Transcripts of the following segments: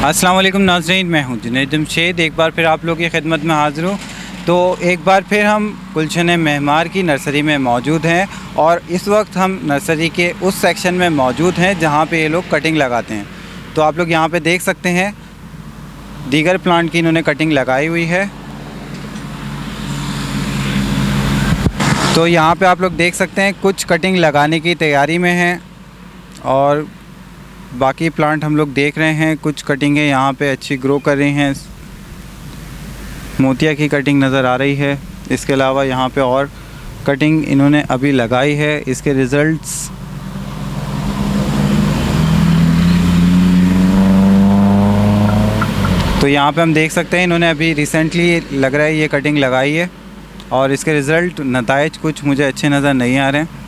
अस्सलाम वालेकुम नाज़रीन, मैं हूं जुनैद जमशेद। एक बार फिर आप लोगों की खिदमत में हाज़िर हूं। तो एक बार फिर हम गुलशन महमार की नर्सरी में मौजूद हैं और इस वक्त हम नर्सरी के उस सेक्शन में मौजूद हैं जहां पे ये लोग कटिंग लगाते हैं। तो आप लोग यहां पे देख सकते हैं दीगर प्लांट की इन्होंने कटिंग लगाई हुई है। तो यहाँ पे आप लोग देख सकते हैं कुछ कटिंग लगाने की तैयारी में हैं और बाकी प्लांट हम लोग देख रहे हैं। कुछ कटिंगें यहाँ पे अच्छी ग्रो कर रही हैं, मोतिया की कटिंग नज़र आ रही है। इसके अलावा यहाँ पे और कटिंग इन्होंने अभी लगाई है, इसके रिज़ल्ट्स तो यहाँ पे हम देख सकते हैं इन्होंने अभी रिसेंटली लग रहा है ये कटिंग लगाई है और इसके रिज़ल्ट नताइज कुछ मुझे अच्छे नज़र नहीं आ रहे हैं।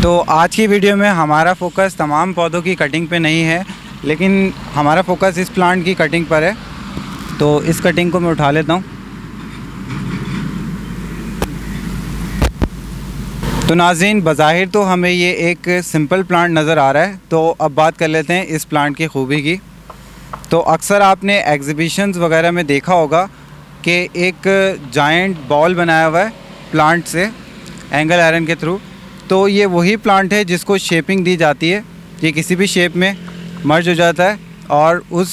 तो आज की वीडियो में हमारा फोकस तमाम पौधों की कटिंग पे नहीं है, लेकिन हमारा फोकस इस प्लांट की कटिंग पर है। तो इस कटिंग को मैं उठा लेता हूँ। तो नाज़रीन, बज़ाहिर तो हमें ये एक सिंपल प्लांट नज़र आ रहा है। तो अब बात कर लेते हैं इस प्लांट की खूबी की। तो अक्सर आपने एग्ज़िबिशंस वगैरह में देखा होगा कि एक जायंट बॉल बनाया हुआ है प्लांट से एंगल आयरन के थ्रू। तो ये वही प्लांट है जिसको शेपिंग दी जाती है। ये किसी भी शेप में मर्ज हो जाता है और उस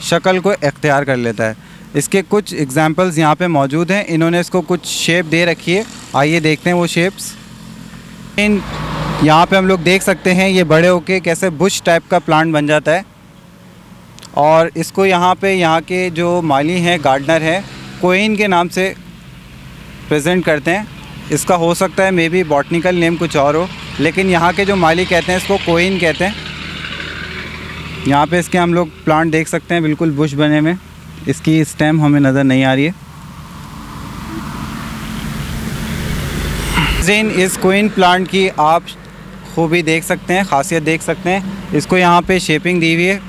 शक्ल को इख्तियार कर लेता है। इसके कुछ एग्जांपल्स यहाँ पे मौजूद हैं। इन्होंने इसको कुछ शेप दे रखी है, आइए देखते हैं वो शेप्स। यहाँ पे हम लोग देख सकते हैं ये बड़े होके कैसे बुश टाइप का प्लांट बन जाता है और इसको यहाँ के जो माली हैं, गार्डनर हैं, कोइन के नाम से प्रेजेंट करते हैं। इसका हो सकता है मे बी बॉटनिकल नेम कुछ और हो, लेकिन यहाँ के जो माली कहते हैं इसको कोइन कहते हैं। यहाँ पे इसके हम लोग प्लांट देख सकते हैं बिल्कुल बुश बने में। इसकी स्टेम हमें नज़र नहीं आ रही है। इस कोइन प्लांट की आप खूबी देख सकते हैं, खासियत देख सकते हैं। इसको यहाँ पे शेपिंग दी हुई है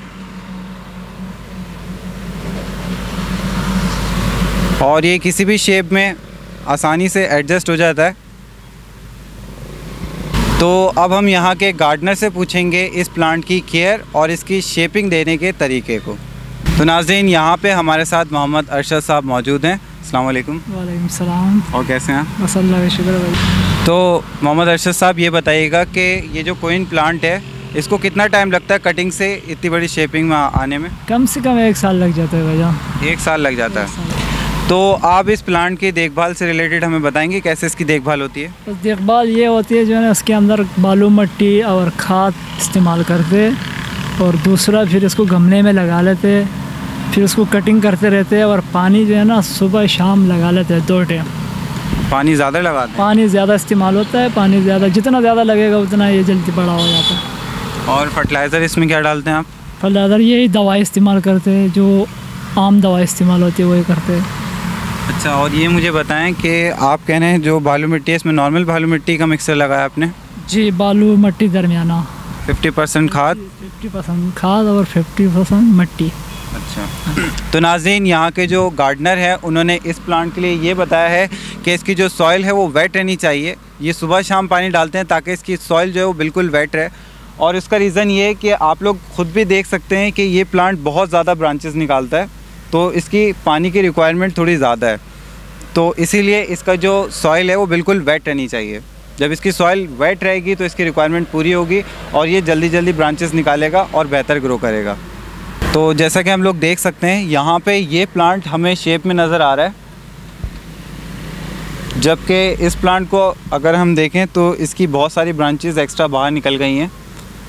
और ये किसी भी शेप में आसानी से एडजस्ट हो जाता है। तो अब हम यहाँ के गार्डनर से पूछेंगे इस प्लांट की केयर और इसकी शेपिंग देने के तरीके को। तो नाज़रीन, यहाँ पे हमारे साथ मोहम्मद अरशद साहब मौजूद हैं। अस्सलाम वालेकुम। वालेकुम सलाम। और कैसे हैं? बस अल्लाह का शुक्र भाई। तो मोहम्मद अरशद साहब, ये बताइएगा कि ये जो कोइन प्लांट है इसको कितना टाइम लगता है कटिंग से इतनी बड़ी शेपिंग में आने में? कम से कम 1 साल लग जाता है भाईजान। 1 साल लग जाता है। तो आप इस प्लांट की देखभाल से रिलेटेड हमें बताएंगे कैसे इसकी देखभाल होती है? बस देखभाल ये होती है जो है ना, उसके अंदर बालू मिट्टी और खाद इस्तेमाल करते और दूसरा फिर इसको गमले में लगा लेते, फिर उसको कटिंग करते रहते और पानी जो है ना सुबह शाम लगा लेते हैं 2 टाइम। पानी ज़्यादा लगाते हैं? पानी ज़्यादा इस्तेमाल होता है। पानी ज़्यादा, जितना ज़्यादा लगेगा उतना ये जल्दी बड़ा हो जाता है। और फर्टिलाइज़र इसमें क्या डालते हैं आप? फर्टिलाइज़र यही दवाई इस्तेमाल करते हैं, जो आम दवाई इस्तेमाल होती है वही करते हैं। अच्छा, और ये मुझे बताएं कि आप कह रहे हैं जो बालू मिट्टी है इसमें नॉर्मल बालू मिट्टी का मिक्सर लगाया आपने? जी, बालू मिट्टी दरमियाना। 50% खाद? 50% खाद और 50% मिट्टी। अच्छा। तो नाज़रीन, यहाँ के जो गार्डनर है उन्होंने इस प्लांट के लिए ये बताया है कि इसकी जो सॉइल है वो वेट रहनी चाहिए। ये सुबह शाम पानी डालते हैं ताकि इसकी सॉइल जो है वो बिल्कुल वेट रहे। और इसका रीज़न ये है कि आप लोग ख़ुद भी देख सकते हैं कि ये प्लांट बहुत ज़्यादा ब्रांचेस निकालता है, तो इसकी पानी की रिक्वायरमेंट थोड़ी ज़्यादा है। तो इसीलिए इसका जो सॉइल है वो बिल्कुल वेट रहनी चाहिए। जब इसकी सॉइल वेट रहेगी तो इसकी रिक्वायरमेंट पूरी होगी और ये जल्दी जल्दी ब्रांचेस निकालेगा और बेहतर ग्रो करेगा। तो जैसा कि हम लोग देख सकते हैं यहाँ पे ये प्लांट हमें शेप में नज़र आ रहा है, जबकि इस प्लांट को अगर हम देखें तो इसकी बहुत सारी ब्रांचेस एक्स्ट्रा बाहर निकल गई हैं।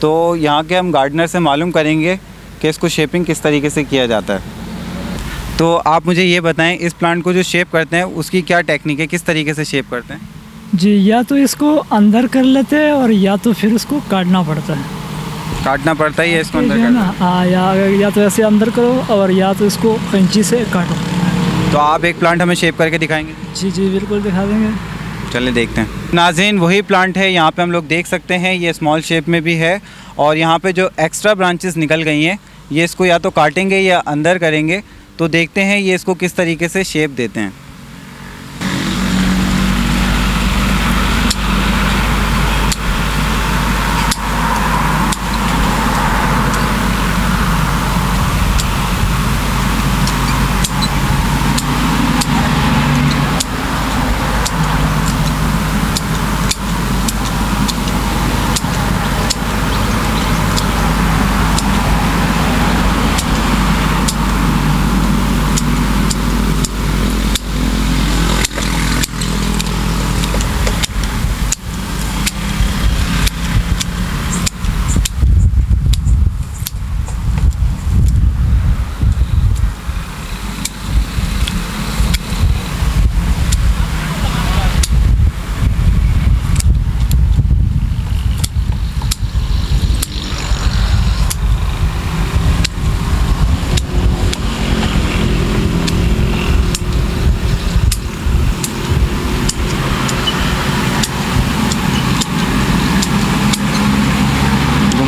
तो यहाँ के हम गार्डनर से मालूम करेंगे कि इसको शेपिंग किस तरीके से किया जाता है। तो आप मुझे ये बताएं, इस प्लांट को जो शेप करते हैं उसकी क्या टेक्निक है, किस तरीके से शेप करते हैं? जी, या तो इसको अंदर कर लेते हैं और या तो फिर उसको काटना पड़ता है। काटना पड़ता है या इसको अंदर करना? हाँ, या तो ऐसे अंदर करो और या तो इसको कैंची से काटो। तो आप एक प्लांट हमें शेप करके दिखाएंगे? जी जी, बिल्कुल दिखा देंगे। चलिए देखते हैं। नाज़रीन, वही प्लांट है, यहाँ पे हम लोग देख सकते हैं ये स्मॉल शेप में भी है और यहाँ पे जो एक्स्ट्रा ब्रांचेस निकल गई हैं ये इसको या तो काटेंगे या अंदर करेंगे। तो देखते हैं ये इसको किस तरीके से शेप देते हैं।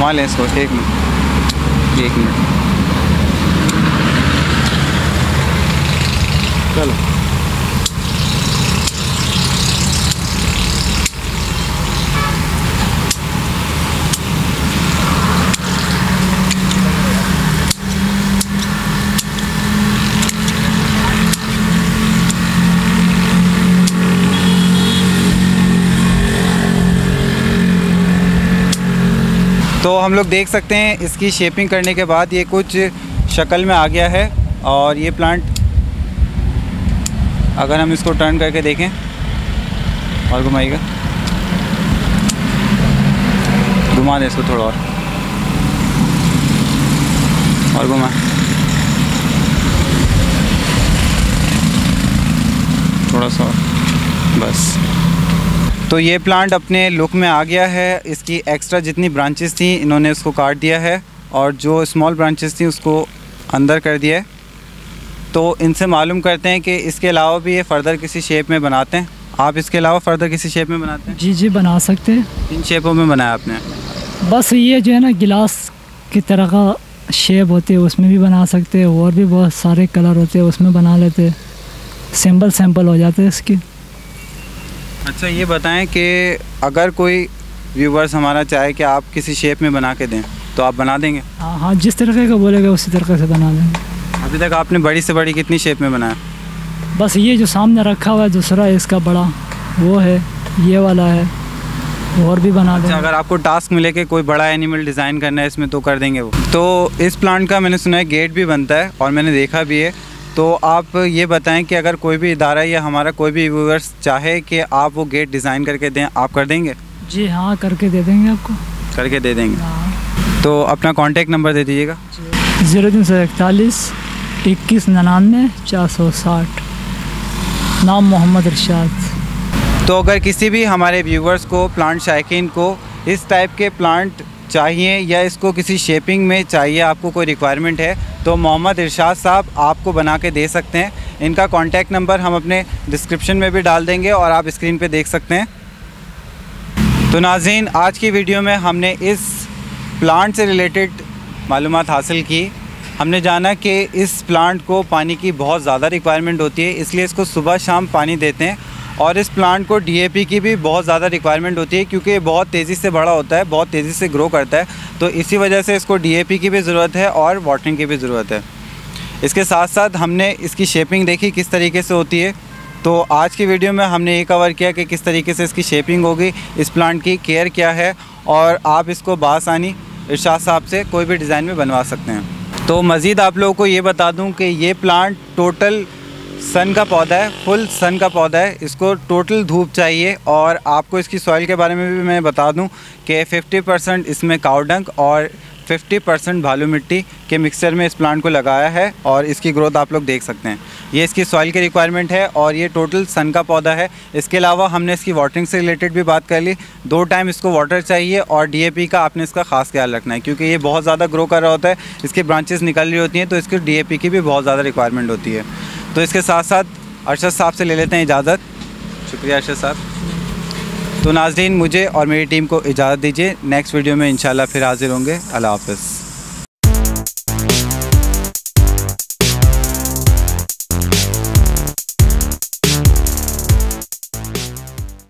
घुमा लें इसको, 1 मिनट 1 मिनट। चलो तो हम लोग देख सकते हैं इसकी शेपिंग करने के बाद ये कुछ शक्ल में आ गया है। और ये प्लांट अगर हम इसको टर्न करके देखें और घुमाइएगा, घुमा दें इसको थोड़ा और घुमा, थोड़ा सा बस। तो ये प्लांट अपने लुक में आ गया है। इसकी एक्स्ट्रा जितनी ब्रांचेस थी इन्होंने उसको काट दिया है और जो स्मॉल ब्रांचेस थी उसको अंदर कर दिया है। तो इनसे मालूम करते हैं कि इसके अलावा भी ये फ़र्दर किसी शेप में बनाते हैं। आप इसके अलावा फ़र्दर किसी शेप में बनाते हैं? जी जी बना सकते हैं। किन शेपों में बनाया आपने? बस ये जो है ना गिलास की तरह का शेप होते हैं उसमें भी बना सकते हैं, और भी बहुत सारे कलर होते हैं उसमें बना लेते हैं। सैम्पल हो जाते हैं इसकी। अच्छा ये बताएं कि अगर कोई व्यूवर्स हमारा चाहे कि आप किसी शेप में बना के दें तो आप बना देंगे? हाँ हाँ, जिस तरीके का बोलेगा उसी तरीके से बना देंगे। अभी तक आपने बड़ी से बड़ी कितनी शेप में बनाया? बस ये जो सामने रखा हुआ है दूसरा इसका बड़ा वो है, ये वाला है, और भी बना देंगे। अगर आपको टास्क मिले कि कोई बड़ा एनिमल डिज़ाइन करना है इसमें तो कर देंगे वो। तो इस प्लांट का मैंने सुना है गेट भी बनता है और मैंने देखा भी है। तो आप ये बताएं कि अगर कोई भी इदारा या हमारा कोई भी व्यूअर्स चाहे कि आप वो गेट डिज़ाइन करके दें, आप कर देंगे? जी हाँ, करके दे देंगे आपको। करके दे देंगे। हाँ। तो अपना कांटेक्ट नंबर दे दीजिएगा। 0341 2199 460। नाम मोहम्मद इरशाद। तो अगर किसी भी हमारे व्यूवर्स को, प्लांट शायकीन को इस टाइप के प्लांट चाहिए या इसको किसी शेपिंग में चाहिए, आपको कोई रिक्वायरमेंट है तो मोहम्मद इरशाद साहब आपको बना के दे सकते हैं। इनका कॉन्टैक्ट नंबर हम अपने डिस्क्रिप्शन में भी डाल देंगे और आप स्क्रीन पे देख सकते हैं। तो नाज़रीन, आज की वीडियो में हमने इस प्लांट से रिलेटेड मालूमात हासिल की। हमने जाना कि इस प्लांट को पानी की बहुत ज़्यादा रिक्वायरमेंट होती है, इसलिए इसको सुबह शाम पानी देते हैं। और इस प्लांट को डीएपी की भी बहुत ज़्यादा रिक्वायरमेंट होती है क्योंकि ये बहुत तेज़ी से बड़ा होता है, बहुत तेज़ी से ग्रो करता है। तो इसी वजह से इसको डीएपी की भी ज़रूरत है और वाटरिंग की भी ज़रूरत है। इसके साथ साथ हमने इसकी शेपिंग देखी किस तरीके से होती है। तो आज की वीडियो में हमने ये कवर किया कि किस तरीके से इसकी शेपिंग होगी, इस प्लांट की केयर क्या है, और आप इसको बासानी इरशाद साहब से कोई भी डिज़ाइन में बनवा सकते हैं। तो मज़ीद आप लोगों को ये बता दूं कि ये प्लांट टोटल सन का पौधा है, फुल सन का पौधा है। इसको टोटल धूप चाहिए। और आपको इसकी सॉइल के बारे में भी मैं बता दूं कि 50% इसमें काऊ डंग और 50% भालू मिट्टी के मिक्सचर में इस प्लांट को लगाया है और इसकी ग्रोथ आप लोग देख सकते हैं। ये इसकी सॉइल की रिक्वायरमेंट है और ये टोटल सन का पौधा है। इसके अलावा हमने इसकी वाटरिंग से रिलेटेड भी बात कर ली। 2 टाइम इसको वाटर चाहिए और डीएपी का आपने इसका ख़ास ख्याल रखना है क्योंकि ये बहुत ज़्यादा ग्रो कर रहा होता है, इसकी ब्रांचेस निकल रही होती हैं, तो इसकी डीएपी की भी बहुत ज़्यादा रिक्वायरमेंट होती है। तो इसके साथ साथ अरशद साहब से ले लेते हैं इजाज़त। शुक्रिया अरशद साहब। तो नाज़रीन, मुझे और मेरी टीम को इजाज़त दीजिए। नेक्स्ट वीडियो में इंशाल्लाह फिर हाज़िर होंगे। अल्लाह हाफ़िज़।